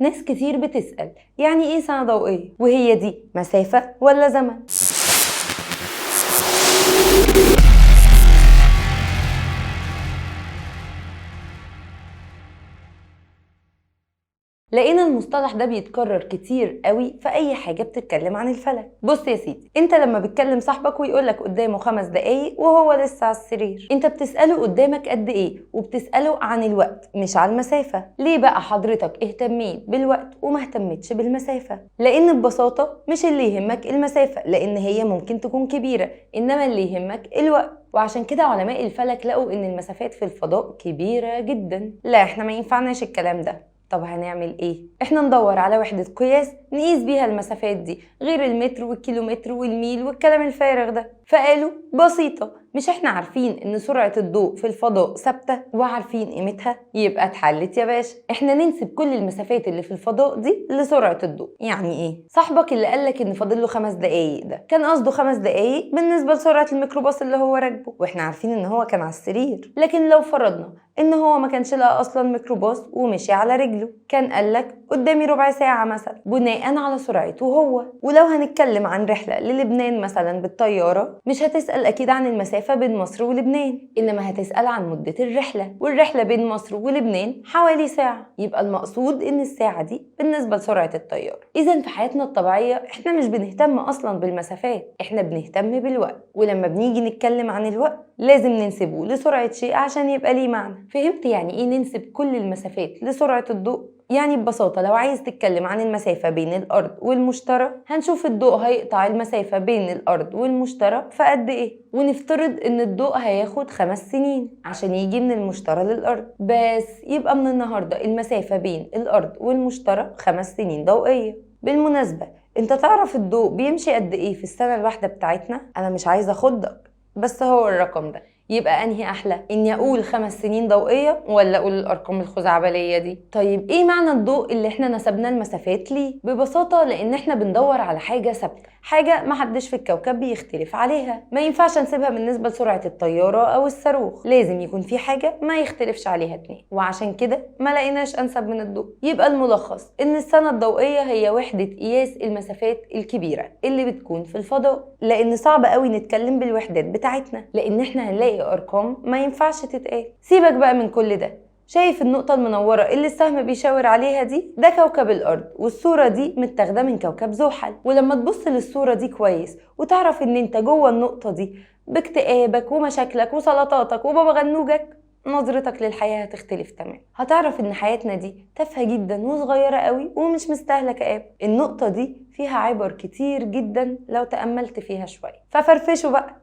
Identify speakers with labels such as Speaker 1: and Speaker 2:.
Speaker 1: ناس كتير بتسأل يعني ايه سنة ضوئية؟ وهي دي مسافة ولا زمن؟ لقينا المصطلح ده بيتكرر كتير قوي في اي حاجة بتتكلم عن الفلك. بص يا سيدي، انت لما بتكلم صاحبك ويقولك قدامه 5 دقايق وهو لسه على السرير، انت بتسأله قدامك قد ايه، وبتسأله عن الوقت مش عن المسافة. ليه بقى حضرتك اهتميت بالوقت وما اهتمتش بالمسافة؟ لان ببساطة مش اللي يهمك المسافة، لان هي ممكن تكون كبيرة، انما اللي يهمك الوقت. وعشان كده علماء الفلك لقوا ان المسافات في الفضاء كبيرة جدا. لا احنا ما ينفعناش الكلام ده. طب هنعمل ايه؟ احنا ندور على وحدة قياس نقيس بيها المسافات دي، غير المتر والكيلومتر والميل والكلام الفارغ ده. فقالوا بسيطة، مش احنا عارفين ان سرعة الضوء في الفضاء ثابتة وعارفين قيمتها؟ يبقى اتحلت يا باشا، احنا ننسب كل المسافات اللي في الفضاء دي لسرعة الضوء. يعني ايه؟ صاحبك اللي قالك ان فاضل له 5 دقايق ده كان قصده 5 دقايق بالنسبة لسرعة الميكروباص اللي هو راكبه، واحنا عارفين ان هو كان على السرير. لكن لو فرضنا ان هو ما كانش لقى اصلا ميكروباص ومشي على رجله، كان قالك قدامي ربع ساعة مثلا بناء على سرعته هو. ولو هنتكلم عن رحلة للبنان مثلا بالطيارة، مش هتسأل اكيد عن المسافة بين مصر ولبنان، انما هتسأل عن مدة الرحلة، والرحلة بين مصر ولبنان حوالي ساعة. يبقى المقصود ان الساعة دي بالنسبة لسرعة الطيارة. اذا في حياتنا الطبيعية احنا مش بنهتم اصلا بالمسافات، احنا بنهتم بالوقت. ولما بنيجي نتكلم عن الوقت لازم ننسبه لسرعة شيء عشان يبقى ليه معنى. فهمت يعني ايه ننسب كل المسافات لسرعة الضوء؟ يعني ببساطة لو عايز تتكلم عن المسافة بين الأرض والمشتري، هنشوف الضوء هيقطع المسافة بين الأرض والمشتري في قد إيه، ونفترض إن الضوء هياخد 5 سنين عشان يجي من المشتري للأرض. بس يبقى من النهاردة المسافة بين الأرض والمشتري 5 سنين ضوئية. بالمناسبة، انت تعرف الضوء بيمشي قد إيه في السنة الواحدة بتاعتنا؟ أنا مش عايزة أخضك، بس هو الرقم ده. يبقى انهي احلى، اني اقول 5 سنين ضوئية ولا اقول الارقام الخزعبلية دي؟ طيب ايه معنى الضوء اللي احنا نسبنا المسافات ليه؟ ببساطة لان احنا بندور على حاجة ثابتة، حاجة محدش في الكوكب بيختلف عليها. ما ينفعش نسيبها بالنسبة لسرعة الطيارة او الصاروخ، لازم يكون في حاجة ما يختلفش عليها 2، وعشان كده ما لقيناش انسب من الضوء. يبقى الملخص ان السنة الضوئية هي وحدة قياس المسافات الكبيرة اللي بتكون في الفضاء. لان صعب قوي نتكلم بالوحدات بتاعتنا، لان احنا هنلاقي ارقام ما ينفعش تتقال. سيبك بقى من كل ده، شايف النقطة المنورة اللي السهم بيشاور عليها دي؟ ده كوكب الأرض، والصورة دي متاخدة من كوكب زحل. ولما تبص للصورة دي كويس وتعرف ان انت جوه النقطة دي باكتئابك ومشاكلك وسلطاتك وبابا غنوجك، نظرتك للحياة هتختلف تمام. هتعرف ان حياتنا دي تافهة جدا وصغيرة قوي ومش مستاهلة كآبة. النقطة دي فيها عبر كتير جدا لو تأملت فيها شوية. ففرفشوا بقى،